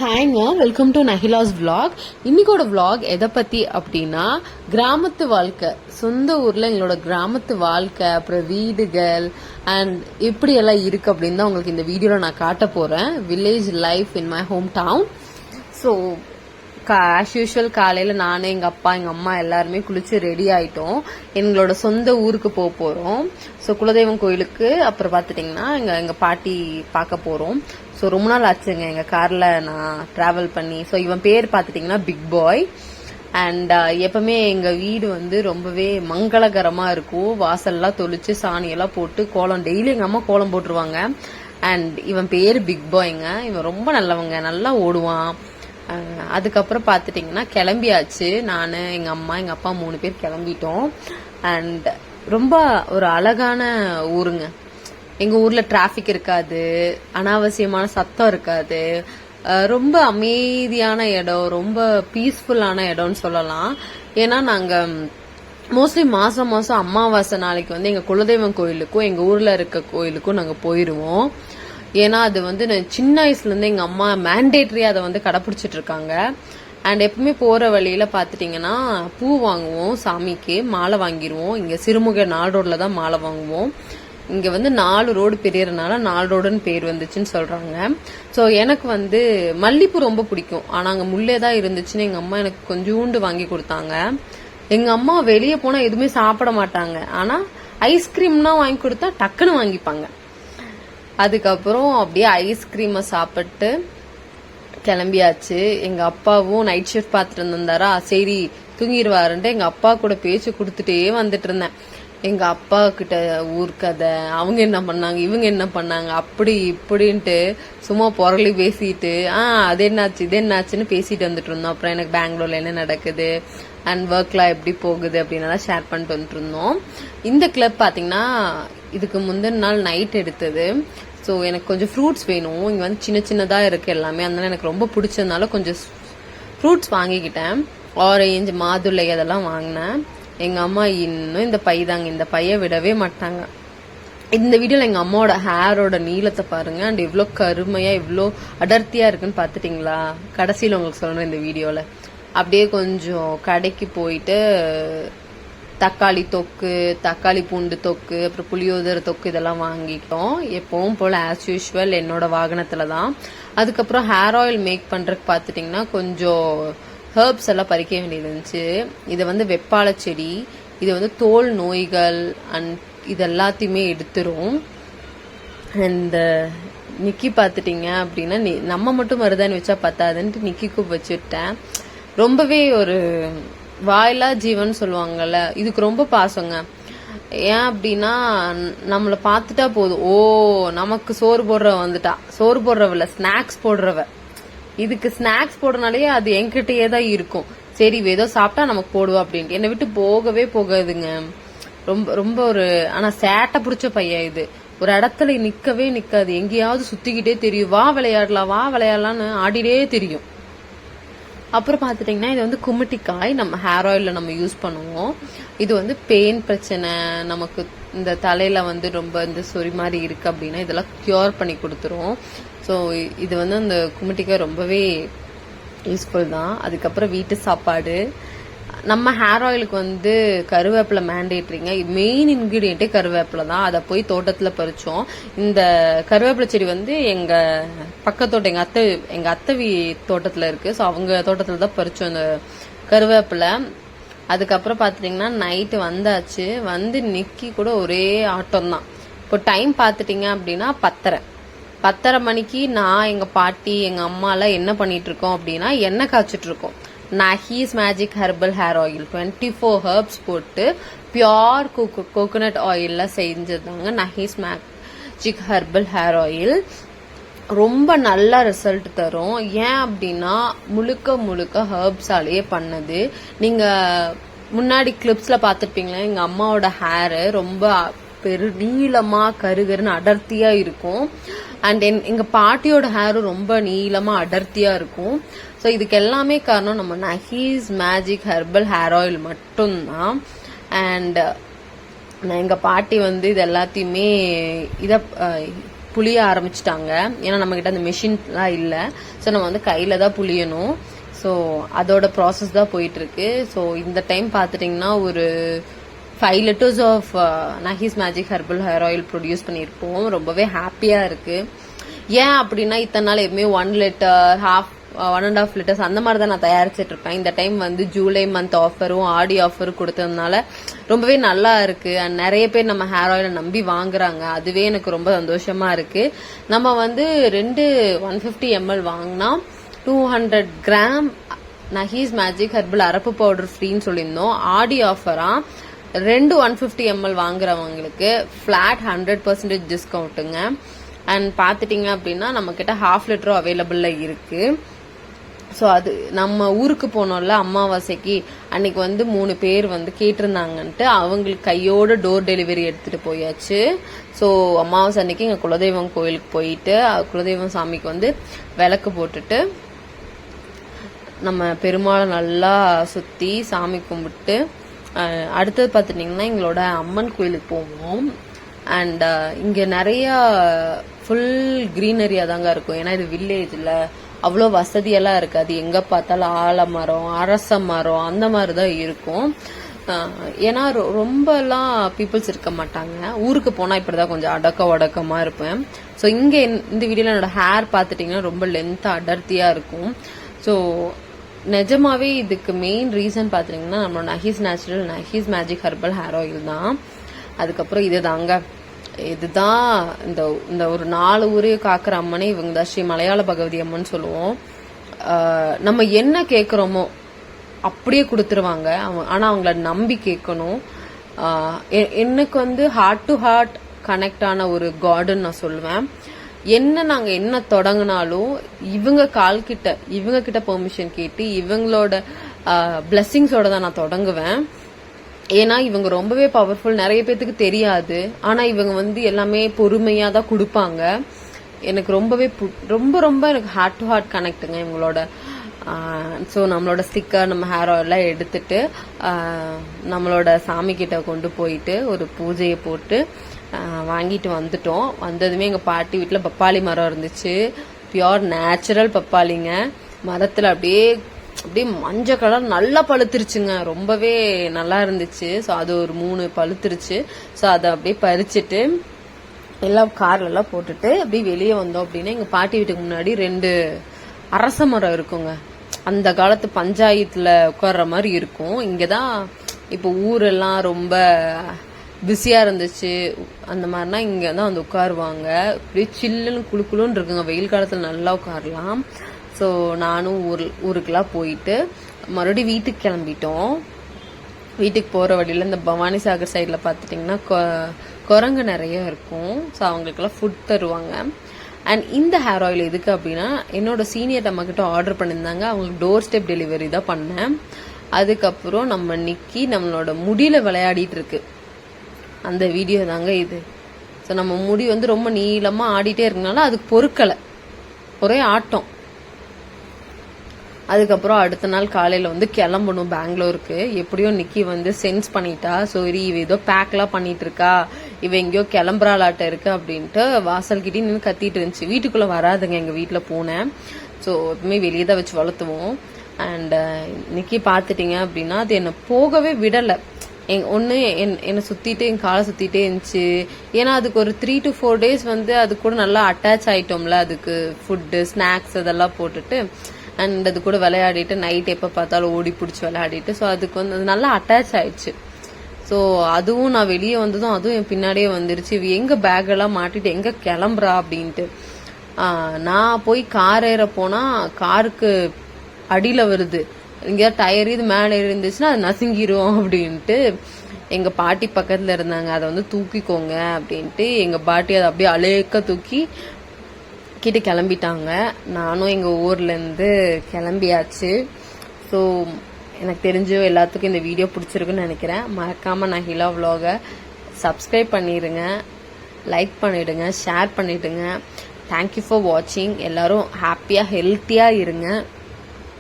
ஹாய்ங்க, welcome to நஹிலாஸ் vlog. இன்னைக்கோட vlog எதை பத்தி அப்படின்னா கிராமத்து வாழ்க்கை, சொந்த ஊர்ல எங்களோட கிராமத்து வாழ்க்கை, அப்புறம் வீடுகள் அண்ட் எப்படி எல்லாம் இருக்கு அப்படின்னு தான் உங்களுக்கு இந்த வீடியோல நான் காட்ட போறேன். Village life in my home town. So as usual காலையில நானே எங்க அப்பா எங்க அம்மா எல்லாருமே குளிச்சு ரெடி ஆயிட்டோம். எங்களோட சொந்த ஊருக்கு போக போறோம். ஸோ குலதெய்வம் கோயிலுக்கு, அப்புறம் பாத்துட்டீங்கன்னா எங்க பாட்டி பார்க்க போறோம். ஸோ ரொம்ப நாள் ஆச்சுங்க எங்க கார்ல நான் டிராவல் பண்ணி. ஸோ இவன் பேர் பாத்துட்டீங்கன்னா பிக் பாய். அண்ட் எப்பவுமே எங்க வீடு வந்து ரொம்பவே மங்களகரமா இருக்கும். வாசல்லாம் தொளிச்சு சாணியெல்லாம் போட்டு கோலம் டெய்லி எங்க அம்மா கோலம் போட்டுருவாங்க. அண்ட் இவன் பேரு பிக் பாய்ங்க. இவன் ரொம்ப நல்லவங்க, நல்லா ஓடுவான். அதுக்கப்புறம் பாத்துட்டீங்கன்னா கிளம்பியாச்சு. நான் எங்க அம்மா எங்க அப்பா 3 பேர் கிளம்பிட்டோம். அண்ட் ரொம்ப ஒரு அழகான ஊருங்க. எங்க ஊர்ல டிராபிக் இருக்காது, அனாவசியமான சத்தம் இருக்காது, ரொம்ப அமைதியான இடம், ரொம்ப பீஸ்ஃபுல்லான இடம்னு சொல்லலாம். ஏன்னா நாங்க மோஸ்ட்லி மாசம் மாசம் அமாவாசை நாளைக்கு வந்து எங்க குலதெய்வம் கோயிலுக்கும் எங்க ஊர்ல இருக்க கோயிலுக்கும் நாங்க போயிருவோம். ஏன்னா அது வந்து சின்ன வயசுல இருந்து எங்க அம்மா மேண்டேட்டரியா அதை வந்து கடைபிடிச்சிட்டு இருக்காங்க. அண்ட் எப்பவுமே போற வழியில பாத்துட்டீங்கன்னா பூ வாங்குவோம், சாமிக்கு மாலை வாங்கிடுவோம். இங்க சிறுமுகை 4 ரோட்ல தான் மாலை வாங்குவோம். இங்க வந்து 4 ரோடு பெரியறனால 4 ரோடுன்னு பேர் வந்துச்சுன்னு சொல்றாங்க. சோ எனக்கு வந்து மல்லிப்பூ ரொம்ப பிடிக்கும். ஆனா அங்க முள்ளேதான் இருந்துச்சுன்னு எங்க அம்மா எனக்கு கொஞ்சோண்டு வாங்கி கொடுத்தாங்க. எங்க அம்மா வெளியே போனா எதுவுமே சாப்பிட மாட்டாங்க. ஆனா ஐஸ்கிரீம்னா வாங்கி கொடுத்தா டக்குன்னு வாங்கிப்பாங்க. அதுக்கப்புறம் அப்படியே ஐஸ்கிரீமை சாப்பிட்டு கிளம்பியாச்சு. எங்க அப்பாவும் நைட் ஷிஃப்ட் பார்த்துட்டு இருந்தாரா, சரி தூங்கிடுவாருன்ட்டு எங்க அப்பா கூட பேச்சு கொடுத்துட்டே வந்துட்டு இருந்தேன். எங்க அப்பா கிட்ட ஊர் கதை, அவங்க என்ன பண்ணாங்க, இவங்க என்ன பண்ணாங்க, அப்படி இப்படின்ட்டு சும்மா பொருளி பேசிட்டு அது என்னாச்சு இது என்னாச்சுன்னு பேசிட்டு வந்துட்டு இருந்தோம். அப்புறம் எனக்கு பெங்களூர்ல என்ன நடக்குது அண்ட் ஒர்க்லாம் எப்படி போகுது அப்படின்னு ஷேர் பண்ணிட்டு வந்துட்டு இருந்தோம். இந்த கிளப் பாத்தீங்கன்னா இதுக்கு முந்தின நாள் நைட் எடுத்தது. ஸோ எனக்கு கொஞ்சம் ஃப்ரூட்ஸ் வேணும். இங்க வந்து சின்ன சின்னதா இருக்கு எல்லாமே, அதனால எனக்கு ரொம்ப பிடிச்சதுனால கொஞ்சம் ஃப்ரூட்ஸ் வாங்கிக்கிட்டேன். ஆரஞ்சு, மாதுளை அதெல்லாம் வாங்கினேன். எங்க அம்மா இன்னும் இந்த பை தாங்க, இந்த பைய விடவே மாட்டாங்க. இந்த வீடியோல எங்க அம்மாவோட ஹேரோட நீளத்தை பாருங்க. அண்ட் எவ்வளோ கருமையா எவ்வளோ அடர்த்தியா இருக்குன்னு பாத்துட்டீங்களா? கடைசியில உங்களுக்கு சொல்றேன் இந்த வீடியோல. அப்படியே கொஞ்சம் கடைக்கு போயிட்டு தக்காளி தொக்கு, தக்காளி பூண்டு தொக்கு, அப்புறம் புளியோதரை தொக்கு இதெல்லாம் வாங்கிட்டோம். எப்பவும் போல ஆஸ் யூஷுவல் என்னோட வாகனத்துல தான். அதுக்கப்புறம் ஹேர் ஆயில் மேக் பண்றதுக்கு பாத்துட்டீங்கன்னா கொஞ்சம் ஹெர்ப்ஸ் எல்லாம் பறிக்க வேண்டியது இருந்துச்சு. இது வந்து வெப்பாள செடி. இது வந்து தோல் நோய்கள் அண்ட் இது எல்லாத்தையுமே எடுத்துரும். அந்த நிக்கி பாத்துட்டீங்க அப்படின்னா நம்ம மட்டும் மருதாணி வச்சா பத்தாதுன்ட்டு நிக்கிக்கும் வச்சுட்டேன். ரொம்பவே ஒரு வாயிலா ஜீவன் சொல்லுவாங்கல்ல, இதுக்கு ரொம்ப பாசங்க. ஏன் அப்படின்னா நம்மள பாத்துட்டா போதும், ஓ நமக்கு சோறு போடுறவ வந்துட்டா, சோறு போடுறவ ஸ்நாக்ஸ் போடுறவ. இதுக்கு ஸ்நாக்ஸ் போடுறனாலே அது என்கிட்டயே தான் இருக்கும். சரி ஏதோ சாப்பிட்டா நமக்கு போடுவா அப்படின்ட்டு என்னை விட்டு போகவே போகாதுங்க. ரொம்ப ரொம்ப ஒரு ஆனா சேட்டை பிடிச்ச பையன் இது. ஒரு இடத்துல நிக்கவே நிக்காது, எங்கேயாவது சுத்திக்கிட்டே தெரியும். வா விளையாடலாம்னு ஆடிட்டே தெரியும். அப்புறம் பாத்துட்டீங்கன்னா இது வந்து குமிட்டிக்காய், நம்ம ஹேர் ஆயில்ல நம்ம யூஸ் பண்ணுவோம். இது வந்து பெயின் பிரச்சனை, நமக்கு இந்த தலையில வந்து ரொம்ப இந்த சொறி மாதிரி இருக்கு அப்படின்னா இதெல்லாம் கியூர் பண்ணி கொடுத்துரும். ஸோ இது வந்து அந்த குமிட்டிக்காய் ரொம்பவே யூஸ்ஃபுல் தான். அதுக்கப்புறம் வீட்டு சாப்பாடு, நம்ம ஹேர் ஆயிலுக்கு வந்து கருவேப்பிலை மேண்டேட்ரிங்க. மெயின் இன்கிரீடியன்ட்டே கருவேப்பிலை தான். அதை போய் தோட்டத்துல பறிச்சோம். இந்த கருவேப்பிலை செடி வந்து எங்க பக்கத்தோட்ட எங்க அத்தை தோட்டத்துல இருக்கு. ஸோ அவங்க தோட்டத்துல தான் பறிச்சோம் இந்த கருவேப்பிலை. அதுக்கப்புறம் பாத்துட்டீங்கன்னா நைட்டு வந்தாச்சு. வந்து நிக்கி கூட ஒரே ஆட்டம் தான். இப்போ டைம் பாத்துட்டீங்க அப்படின்னா 10:30 மணிக்கு நான் எங்க பாட்டி எங்க அம்மா எல்லாம் என்ன பண்ணிட்டு இருக்கோம் அப்படின்னா எண்ணெய் காய்ச்சிட்டு இருக்கோம். Nahees magic herbal hair oil 24 herbs போட்டு பியோர் கோகோனட் ஆயில்ல செஞ்சதாங்க Nahees magic herbal hair oil. ரொம்ப நல்ல ரிசல்ட் தரும். ஏன் அப்படின்னா முழுக்க முழுக்க ஹெர்ப்ஸாலேயே பண்ணது. நீங்க முன்னாடி கிளிப்ஸ்ல பாத்துருப்பீங்களா, எங்க அம்மாவோட ஹேர் ரொம்ப நீளமா கருகருன்னு அடர்த்தியா இருக்கும். அண்ட் எங்க பாட்டியோட ஹேரும் ரொம்ப நீளமா அடர்த்தியா இருக்கும். ஸோ இதுக்கு எல்லாமே காரணம் நம்ம நஹீஸ் மேஜிக் ஹெர்பல் ஹேர் ஆயில் மட்டும்தான். அண்ட் எங்க பாட்டி வந்து இது எல்லாத்தையுமே புளிய ஆரம்பிச்சிட்டாங்க. ஏன்னா நம்ம கிட்ட அந்த மெஷின்லாம் இல்லை. ஸோ நம்ம வந்து கையில தான் புளியணும். ஸோ அதோட ப்ராசஸ் தான் போயிட்டு இருக்கு. ஸோ இந்த டைம் பார்த்துட்டிங்கன்னா ஒரு 5 liters of Nahees magic herbal hair oil produce பண்ணியிருக்கோம். ரொம்பவே ஹாப்பியாக இருக்கு. ஏன் அப்படின்னா இத்தனை நாள் எப்பவுமே 1 liter, 1.5 liters அந்த மாதிரி தான் நான் தயாரிச்சிட்டு இருப்பேன். இந்த டைம் வந்து ஜூலை மந்த் ஆஃபரும் ஆடி ஆஃபரும் கொடுத்ததுனால ரொம்பவே நல்லா இருக்கு. அண்ட் நிறைய பேர் நம்ம ஹேர் ஆயிலை நம்பி வாங்குறாங்க. அதுவே எனக்கு ரொம்ப சந்தோஷமா இருக்கு. நம்ம வந்து 2 150 ml வாங்கினா 200 கிராம் நஹீஸ் மேஜிக் ஹெர்பல் அரப்பு பவுடர் ஃப்ரீன்னு சொல்லியிருந்தோம். ஆடி ஆஃபரா 2 150 ml வாங்குறவங்களுக்கு ஃபிளாட் 100% டிஸ்கவுண்ட்டுங்க. அண்ட் பார்த்துட்டிங்க அப்படின்னா நம்ம கிட்ட 1/2 liter அவைலபிள்ல இருக்கு. ஸோ அது நம்ம ஊருக்கு போனோம்ல அமாவாசைக்கு, அன்னைக்கு வந்து 3 பேர் வந்து கேட்டிருந்தாங்கன்ட்டு அவங்களுக்கு கையோட டோர் டெலிவரி எடுத்துட்டு போயாச்சு. ஸோ அமாவாசை அன்னைக்கு எங்கள் குலதெய்வம் கோயிலுக்கு போயிட்டு குலதெய்வம் சாமிக்கு வந்து விளக்கு போட்டுட்டு நம்ம பெருமாளை நல்லா சுற்றி சாமி கும்பிட்டு அடுத்தது பார்த்துட்டிங்கன்னா எங்களோட அம்மன் கோயிலுக்கு போவோம். அண்ட் இங்கே நிறைய ஃபுல் க்ரீனரியா தாங்க இருக்கும். ஏன்னா இது வில்லேஜில் அவ்வளோ வசதியெல்லாம் இருக்காது. எங்கே பார்த்தாலும் ஆலமரம், அரச மரம் அந்த மாதிரி தான் இருக்கும். ஏன்னா ரொம்பலாம் பீப்புள்ஸ் இருக்க மாட்டாங்க. ஊருக்கு போனால் இப்படி தான் கொஞ்சம் அடக்கமாக இருப்பேன். ஸோ இங்கே இந்த வீடியோவில் என்னோட ஹேர் பார்த்துட்டிங்கன்னா ரொம்ப லென்த்தாக அடர்த்தியாக இருக்கும். ஸோ நிஜமாவே இதுக்கு மெயின் ரீசன் பார்த்துட்டிங்கன்னா நம்மளோட Nahees natural Nahees magic herbal hair oil தான். அதுக்கப்புறம் இதுதான் இந்த ஒரு 4 ஊரையும் காக்கிற அம்மனே இவங்க தான். ஸ்ரீ மலையாள பகவதி அம்மன் சொல்லுவோம். நம்ம என்ன கேட்குறோமோ அப்படியே கொடுத்துருவாங்க. ஆனா அவங்கள நம்பி கேட்கணும். எனக்கு வந்து ஹார்ட் டு ஹார்ட் கனெக்ட் ஆன ஒரு கார்டன் நான் சொல்லுவேன். நாங்க என்ன தொடங்கினாலும் இவங்க கிட்ட பெர்மிஷன் கேட்டு இவங்களோட பிளெஸிங்ஸோட தான் நான் தொடங்குவேன். ஏன்னா இவங்க ரொம்பவே பவர்ஃபுல். நிறைய பேத்துக்கு தெரியாது. ஆனா இவங்க வந்து எல்லாமே பொறுமையா தான் கொடுப்பாங்க. எனக்கு ரொம்பவே ரொம்ப எனக்கு ஹார்ட் டு ஹார்ட் கனெக்டுங்க இவங்களோட. ஸோ நம்மளோட ஸ்டிக்கர் நம்ம ஹேர் ஆயிலாம் எடுத்துட்டு நம்மளோட சாமி கிட்ட கொண்டு போயிட்டு ஒரு பூஜையை போட்டு வாங்கிட்டு வந்துட்டோம். வந்ததுமே எங்கள் பாட்டி வீட்டில் பப்பாளி மரம் இருந்துச்சு. பியோர் நேச்சுரல் பப்பாளிங்க. மரத்தில் அப்படியே மஞ்சள் கலர் நல்லா பழுத்துருச்சுங்க. ரொம்பவே நல்லா இருந்துச்சு. ஸோ அது ஒரு 3 பழுத்துருச்சு. ஸோ அதை அப்படியே பறிச்சுட்டு எல்லாம் கார்லெல்லாம் போட்டுட்டு அப்படியே வெளியே வந்தோம் அப்படின்னா எங்கள் பாட்டி வீட்டுக்கு முன்னாடி 2 அரச மரம் இருக்குங்க. அந்த காலத்து பஞ்சாயத்துல உட்கார்ற மாதிரி இருக்கும். இங்கதான் இப்போ ஊரெல்லாம் ரொம்ப பிஸியா இருந்துச்சு. அந்த மாதிரினா இங்க தான் வந்து உட்காருவாங்க. அப்படியே சில்லுன்னு குளுக்குளுன்னு இருக்குங்க. வெயில் காலத்துல நல்லா உட்காரலாம். ஸோ நானும் ஊருக்கெல்லாம் போயிட்டு மறுபடியும் வீட்டுக்கு கிளம்பிட்டோம். வீட்டுக்கு போற வழியில இந்த பவானி சாகர் சைட்ல பாத்துட்டீங்கன்னா குரங்கு நிறைய இருக்கும். ஸோ அவங்களுக்கெல்லாம் ஃபுட் தருவாங்க. அண்ட் இந்த ஹேர் ஆயில் எதுக்கு அப்படின்னா என்னோட சீனியர் நம்ம கிட்ட ஆர்டர் பண்ணியிருந்தாங்க. அவங்களுக்கு டோர் ஸ்டெப் டெலிவரி தான் பண்ணேன். அதுக்கப்புறம் நம்ம நிக்கி நம்மளோட முடியில விளையாடிட்டு இருக்கு. அந்த வீடியோ தாங்க இது. ஸோ நம்ம முடி வந்து ரொம்ப நீளமா ஆடிட்டே இருக்கனால அதுக்கு பொறுக்கலை, ஒரே ஆட்டம். அதுக்கப்புறம் அடுத்த நாள் காலையில வந்து கிளம்பணும் பெங்களூருக்கு. எப்படியோ நிக்கி வந்து சென்ஸ் பண்ணிட்டா. சரி இவ ஏதோ பேக்லாம் பண்ணிட்டு இருக்கா, இவ எங்கேயோ கிளம்புறாளாட்ட இருக்கு அப்படின்ட்டு வாசல்கிட்டே நின்று கத்திட்டு இருந்துச்சு. வீட்டுக்குள்ள வராதுங்க. எங்க வீட்டுல பூனை. ஸோ எப்பவுமே வெளியே தான் வச்சு வளர்த்துவோம். அண்ட் நிக்கி பாத்துட்டீங்க அப்படின்னா அது என்னை போகவே விடலை. ஒன்று என்னை சுற்றிட்டு என் காலை சுற்றிட்டே இருந்துச்சு. ஏன்னா அதுக்கு ஒரு 3 to 4 days வந்து அது கூட நல்லா அட்டாச் ஆயிட்டோம்ல. அதுக்கு ஃபுட்டு ஸ்நாக்ஸ் அதெல்லாம் போட்டுட்டு அண்ட் அது கூட விளையாடிட்டு நைட் எப்போ பார்த்தாலும் ஓடி பிடிச்சி விளையாடிட்டு ஸோ அதுக்கு வந்து அது நல்லா அட்டாச் ஆயிடுச்சு. ஸோ அதுவும் நான் வெளியே வந்ததும் அதுவும் என் பின்னாடியே வந்துருச்சு. எங்க பேக்கெல்லாம் மாட்டிட்டு எங்க கிளம்புறா அப்படின்ட்டு நான் போய் கார் ஏற போனா காருக்கு அடியில வருது. எங்கேயாவது டயர் இது மேலே இருந்துச்சுன்னா அது நசுங்கிரும் அப்படின்ட்டு எங்க பாட்டி பக்கத்துல இருந்தாங்க. அதை வந்து தூக்கிக்கோங்க அப்படின்ட்டு எங்க பாட்டி அதை அப்படியே அலேக்க தூக்கி கிட்ட கிளம்பிட்டாங்க. நானும் எங்க ஊர்ல இருந்து கிளம்பியாச்சு. ஸோ எனக்கு தெரிஞ்ச எல்லாத்துக்கும் இந்த வீடியோ பிடிச்சிருக்குன்னு நினைக்கிறேன். மறக்காம நஹிலா vlog-ஐ சப்ஸ்கிரைப் பண்ணிடுங்க, லைக் பண்ணிடுங்க, ஷேர் பண்ணிடுங்க. தேங்க்யூ ஃபார் வாட்சிங். எல்லாரும் ஹாப்பியா ஹெல்த்தியா இருங்க.